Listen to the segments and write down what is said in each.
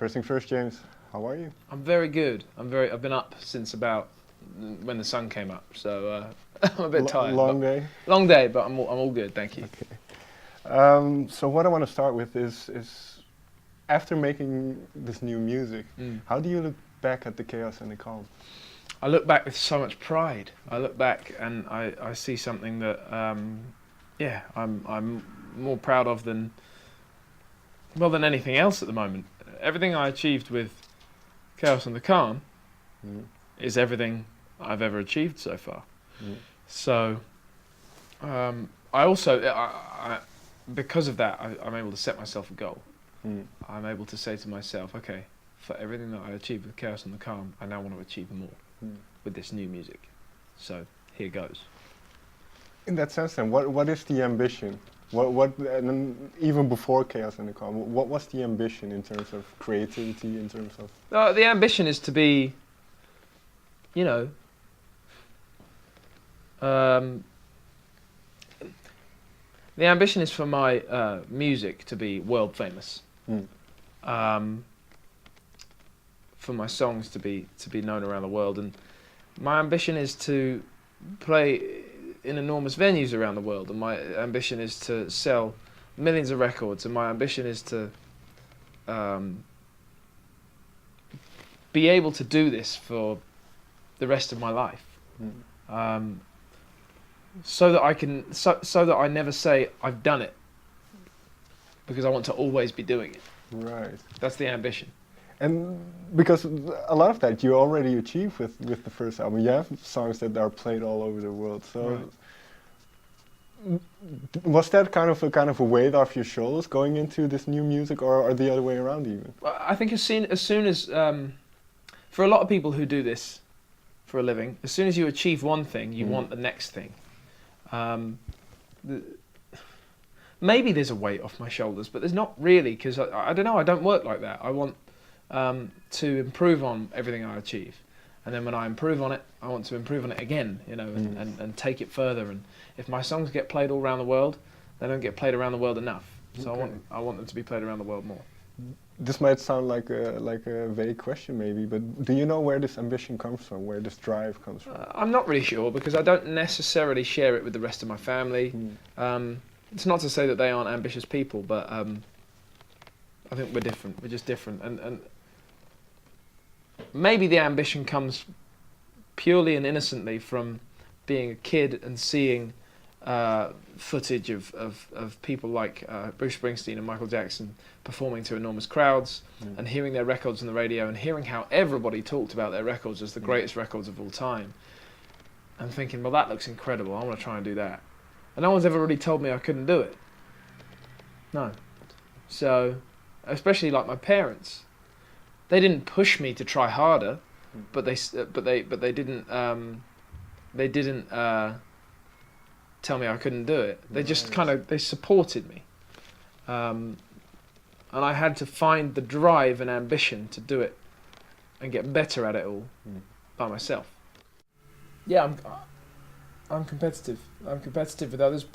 First thing first, James, how are you? I'm very good. I've been up since about when the sun came up, so I'm a bit tired. Long day? Long day, but I'm all good, thank you. Okay. So what I want to start with is after making this new music, how do you look back at the chaos and the calm? I look back with so much pride. I look back and I see something that, I'm more proud of than anything else at the moment. Everything I achieved with Chaos and the Calm is everything I've ever achieved so far. So I also, because of that, I'm able to set myself a goal. I'm able to say to myself, okay, for everything that I achieved with Chaos and the Calm, I now want to achieve more with this new music. So here goes. In that sense then, what is the ambition? What and then even before Chaos and the Calm, what was the ambition in terms of creativity, in terms of... The ambition is to be, the ambition is for my music to be world famous. For my songs to be known around the world, and my ambition is to play in enormous venues around the world, and my ambition is to sell millions of records, and my ambition is to be able to do this for the rest of my life, so that I can, so that I never say I've done it, because I want to always be doing it. Right. That's the ambition. And because a lot of that you already achieved with the first album. You have songs that are played all over the world. So was that kind of a weight off your shoulders going into this new music, or the other way around even? Well, I think as soon as for a lot of people who do this for a living, as soon as you achieve one thing, you want the next thing. Maybe there's a weight off my shoulders, but there's not really, because I don't know, I don't work like that. I want to improve on everything I achieve, and then when I improve on it, I want to improve on it again, and take it further. And if my songs get played all around the world, they don't get played around the world enough. So I want them to be played around the world more. This might sound like a vague question maybe, but do you know where this ambition comes from, where this drive comes from? I'm not really sure, because I don't necessarily share it with the rest of my family. It's not to say that they aren't ambitious people, but I think we're different. We're just different, and maybe the ambition comes purely and innocently from being a kid and seeing footage of people like Bruce Springsteen and Michael Jackson performing to enormous crowds, and hearing their records on the radio, and hearing how everybody talked about their records as the greatest records of all time, and thinking, well, that looks incredible, I want to try and do that. And no one's ever really told me I couldn't do it. No. So, especially like my parents, they didn't push me to try harder, but they didn't tell me I couldn't do it. They just they supported me, and I had to find the drive and ambition to do it and get better at it all by myself. Yeah, I'm competitive. I'm competitive with others,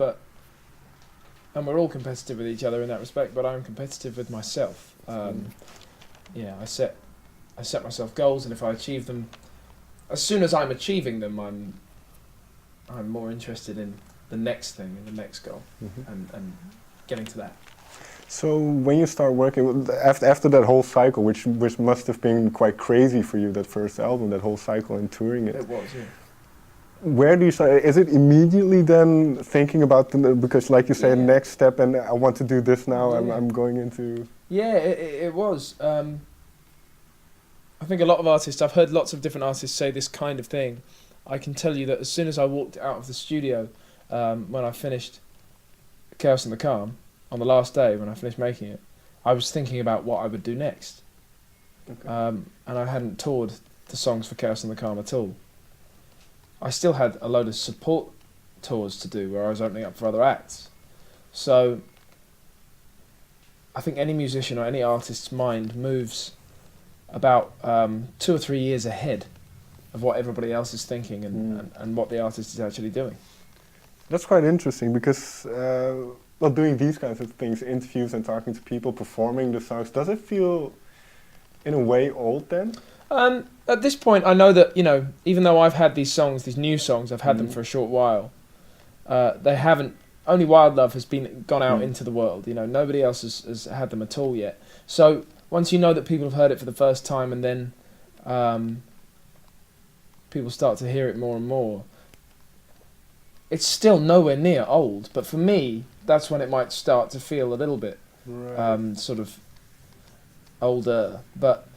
and we're all competitive with each other in that respect, but I'm competitive with myself. I set myself goals, and if I achieve them, as soon as I'm achieving them, I'm more interested in the next thing, and the next goal, and getting to that. So when you start working, after that whole cycle, which must have been quite crazy for you, that first album, that whole cycle and touring it. It was, yeah. Where do you start? Is it immediately then thinking about because like you say, next step, and I want to do this now, I'm going into... Yeah, it was. I think a lot of artists, I've heard lots of different artists say this kind of thing. I can tell you that as soon as I walked out of the studio, when I finished Chaos and the Calm, on the last day when I finished making it, I was thinking about what I would do next. And I hadn't toured the songs for Chaos and the Calm at all. I still had a load of support tours to do where I was opening up for other acts. So I think any musician or any artist's mind moves about 2 or 3 years ahead of what everybody else is thinking and what the artist is actually doing. That's quite interesting because doing these kinds of things, interviews and talking to people, performing the songs, does it feel in a way old then? At this point, I know that, you know, even though I've had these songs, these new songs, I've had them for a short while. They haven't. Only Wild Love has gone out into the world. You know, nobody else has had them at all yet. So once you know that people have heard it for the first time, and then people start to hear it more and more, it's still nowhere near old. But for me, that's when it might start to feel a little bit sort of older. But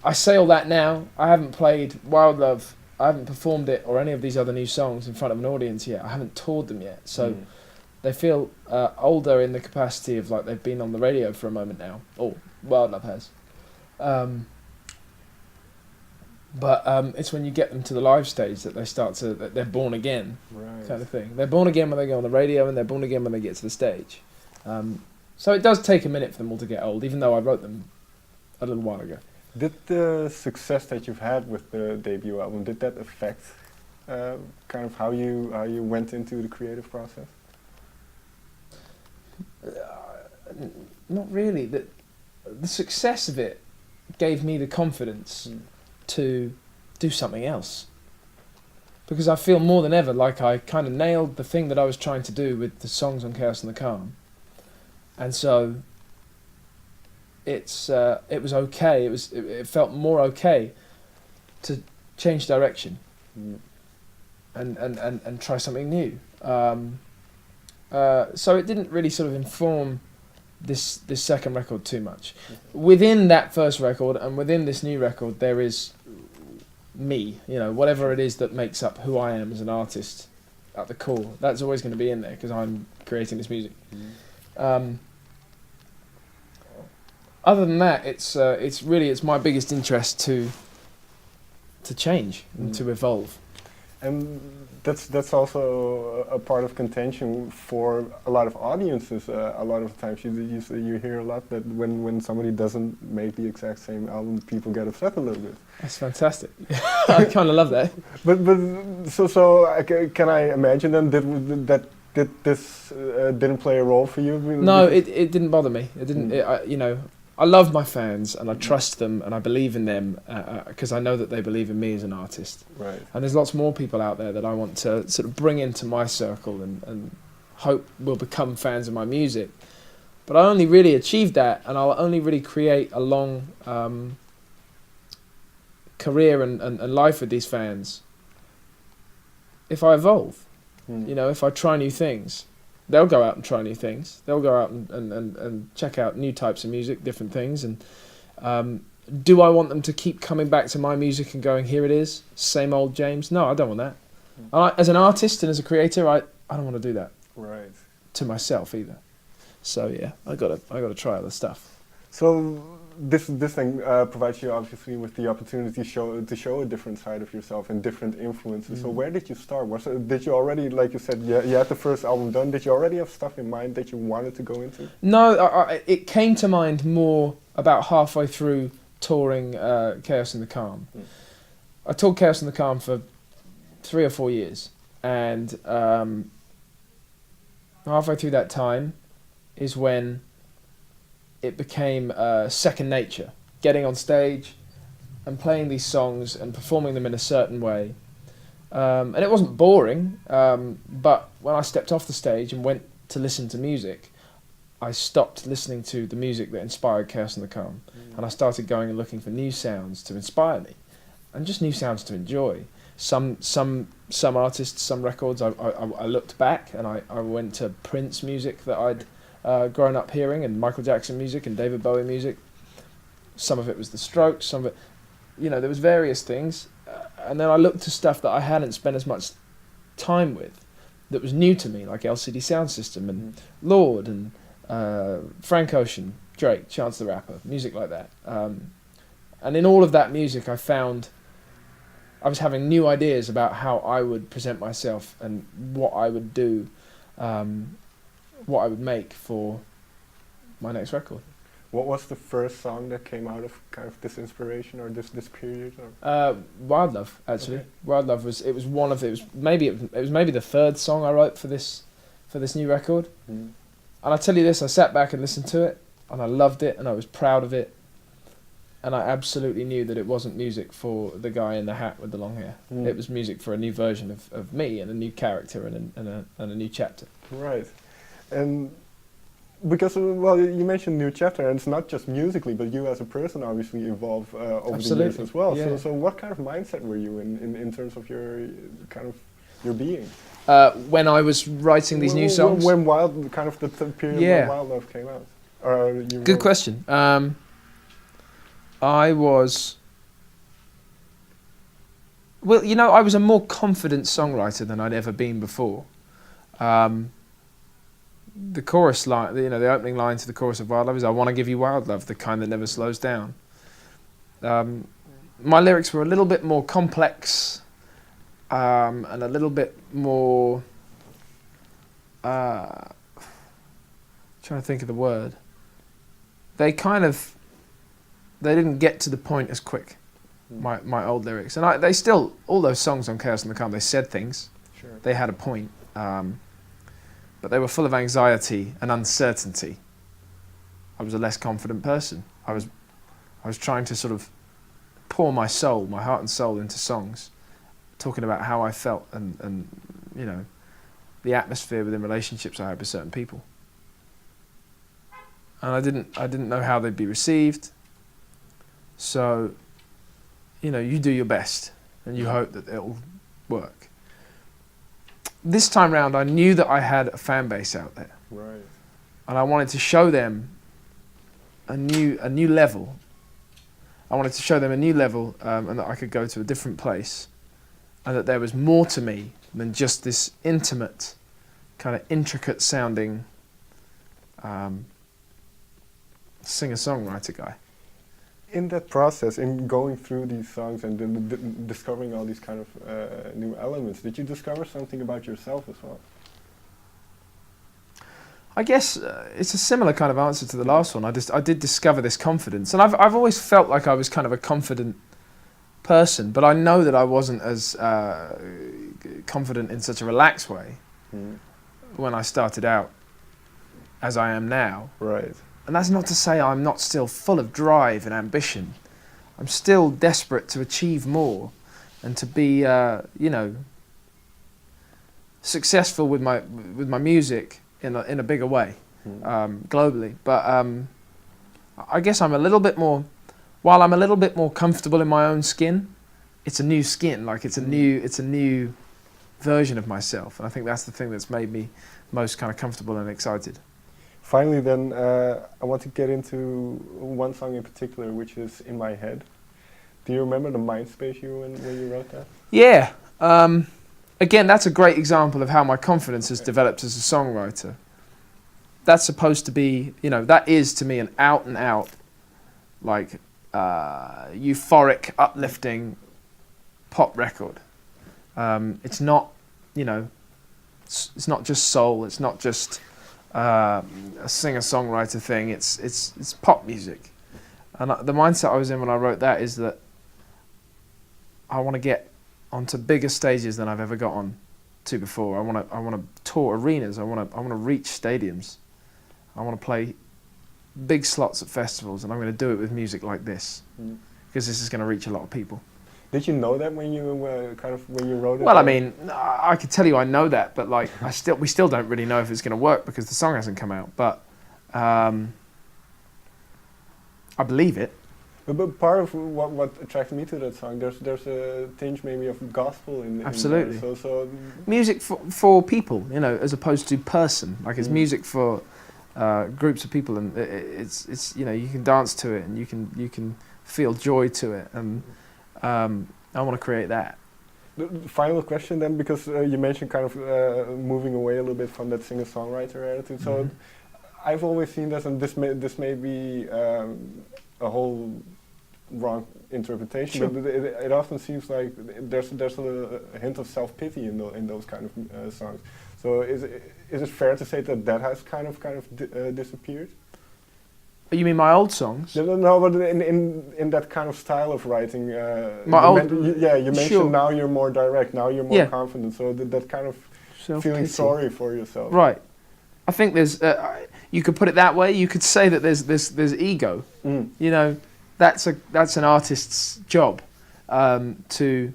I say all that now. I haven't played Wild Love. I haven't performed it or any of these other new songs in front of an audience yet. I haven't toured them yet. So they feel older in the capacity of like they've been on the radio for a moment now. Oh, Wild Love has. But it's when you get them to the live stage that they start to, that they're born again, kind of thing. They're born again when they go on the radio, and they're born again when they get to the stage. So it does take a minute for them all to get old, even though I wrote them a little while ago. Did the success that you've had with the debut album, did that affect kind of how you went into the creative process? Not really. The success of it gave me the confidence to do something else, because I feel more than ever like I kind of nailed the thing that I was trying to do with the songs on Chaos and the Calm, and so it was okay. It felt more okay to change direction and try something new. So it didn't really sort of inform this second record too much. Within that first record and within this new record, there is me, you know, whatever it is that makes up who I am as an artist at the core. That's always going to be in there because I'm creating this music. Other than that, it's my biggest interest to change and to evolve. And that's also a part of contention for a lot of audiences. A lot of times you hear a lot that when somebody doesn't make the exact same album, people get upset a little bit. That's fantastic. I kind of love that. But can I imagine then that this didn't play a role for you? No, it didn't bother me. It didn't. You know, I love my fans and I trust them and I believe in them because I know that they believe in me as an artist. Right. And there's lots more people out there that I want to sort of bring into my circle and hope will become fans of my music. But I only really achieved that, and I'll only really create a long career and life with these fans if I evolve. You know, if I try new things. They'll go out and try new things. They'll go out and check out new types of music, different things. And do I want them to keep coming back to my music and going, here it is, same old James? No, I don't want that. As an artist and as a creator, I don't want to do that. Right. To myself either. So yeah, I gotta try other stuff. So this thing provides you obviously with the opportunity to show a different side of yourself and different influences. So where did you start? Did you already, like you said, you had the first album done? Did you already have stuff in mind that you wanted to go into? No, it came to mind more about halfway through touring Chaos in the Calm. I toured Chaos in the Calm for 3 or 4 years, and halfway through that time is when it became second nature, getting on stage and playing these songs and performing them in a certain way. And it wasn't boring, but when I stepped off the stage and went to listen to music, I stopped listening to the music that inspired Chaos and the Calm, and I started going and looking for new sounds to inspire me, and just new sounds to enjoy. Some artists, some records, I looked back and I went to Prince music that I'd grown up hearing, and Michael Jackson music and David Bowie music. Some of it was the Strokes, some of it, you know, there was various things. And then I looked to stuff that I hadn't spent as much time with, that was new to me, like LCD Sound System and Lord and Frank Ocean, Drake, Chance the Rapper, music like that. And in all of that music I found I was having new ideas about how I would present myself and what I would do, what I would make for my next record. What was the first song that came out of kind of this inspiration or this period? Wild Love, actually. Okay. Wild Love was maybe the third song I wrote for this new record. And I tell you this, I sat back and listened to it and I loved it and I was proud of it. and I absolutely knew that it wasn't music for the guy in the hat with the long hair. It was music for a new version of me and a new character and a new chapter. Right. And because, well, you mentioned new chapter, and it's not just musically, but you as a person obviously evolve over the years as well. Yeah. So what kind of mindset were you in terms of your kind of your being? When I was writing these new songs? When Wild, kind of the period when Wild Love came out. Good question. I was... Well, you know, I was a more confident songwriter than I'd ever been before. The chorus line, you know, the opening line to the chorus of Wild Love is, "I want to give you wild love, the kind that never slows down." My lyrics were a little bit more complex and a little bit more... trying to think of the word. They didn't get to the point as quick, my old lyrics. And they still, all those songs on Chaos and the Calm, they said things. Sure. They had a point. But they were full of anxiety and uncertainty. I was a less confident person. I was trying to sort of pour my soul, my heart and soul into songs, talking about how I felt and you know, the atmosphere within relationships I had with certain people. And I didn't know how they'd be received. So, you know, you do your best and you hope that it'll work. This time round, I knew that I had a fan base out there. Right. And I wanted to show them a new level. I wanted to show them a new level and that I could go to a different place and that there was more to me than just this intimate, kind of intricate sounding singer-songwriter guy. In that process, in going through these songs and then discovering all these kind of new elements, did you discover something about yourself as well? I guess it's a similar kind of answer to the last one. I did discover this confidence, and I've always felt like I was kind of a confident person, but I know that I wasn't as confident in such a relaxed way when I started out as I am now. Right. And that's not to say I'm not still full of drive and ambition. I'm still desperate to achieve more and to be, you know, successful with my music in a bigger way, globally. But I guess I'm a little bit more, while I'm a little bit more comfortable in my own skin, it's a new skin, like it's a new version of myself. And I think that's the thing that's made me most kind of comfortable and excited. Finally, then, I want to get into one song in particular, which is In My Head. Do you remember the mind space you were in when you wrote that? Yeah. Again, that's a great example of how my confidence has developed as a songwriter. That's supposed to be, you know, that is to me an out and out, like, euphoric, uplifting pop record. It's not, you know, it's not just soul. It's not just a singer-songwriter thing. It's pop music, and the mindset I was in when I wrote that is that I want to get onto bigger stages than I've ever got on to before. I want to tour arenas. I want to reach stadiums. I want to play big slots at festivals, and I'm going to do it with music like this because this is going to reach a lot of people. Did you know that when you when you wrote it? Well, I mean, I could tell you I know that, but like we still don't really know if it's going to work because the song hasn't come out. But I believe it. But part of what attracted me to that song, there's a tinge maybe of gospel in absolutely. In there. So music for people, you know, as opposed to person. Like it's music for groups of people, and it's you know, you can dance to it and you can feel joy to it, and I want to create that. The final question then, because you mentioned kind of moving away a little bit from that singer-songwriter attitude. So I've always seen this, and this may be a whole wrong interpretation, but it often seems like there's a hint of self-pity in those kind of songs. So is it fair to say that has kind of disappeared? You mean my old songs? No, but in that kind of style of writing, you mentioned sure. Now you're more direct, now you're more confident, so that kind of feeling sorry for yourself. Right. I think there's, you could put it that way. You could say that there's ego. You know, that's an artist's job, to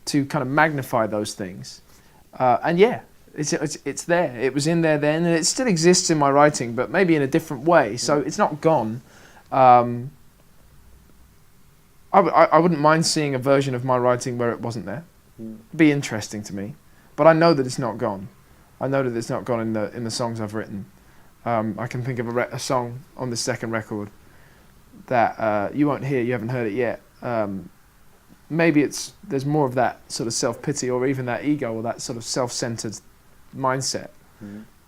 kind of magnify those things. And yeah, it's there. It was in there then, and it still exists in my writing, but maybe in a different way. So it's not gone. I wouldn't mind seeing a version of my writing where it wasn't there. It'd be interesting to me, but I know that it's not gone. I know that it's not gone in the songs I've written. I can think of a song on the second record that you won't hear. You haven't heard it yet. Maybe there's more of that sort of self-pity, or even that ego, or that sort of self-centered mindset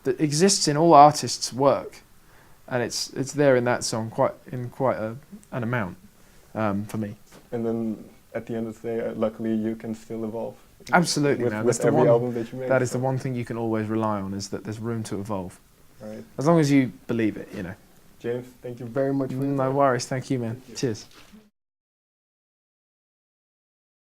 that exists in all artists' work, and it's there in that song quite an amount for me. And then at the end of the day, luckily you can still evolve. Absolutely, man. With every album that you make. That is the one thing you can always rely on, is that there's room to evolve. Right. As long as you believe it, you know. James, thank you very much for your time. No worries. Thank you, man. Cheers.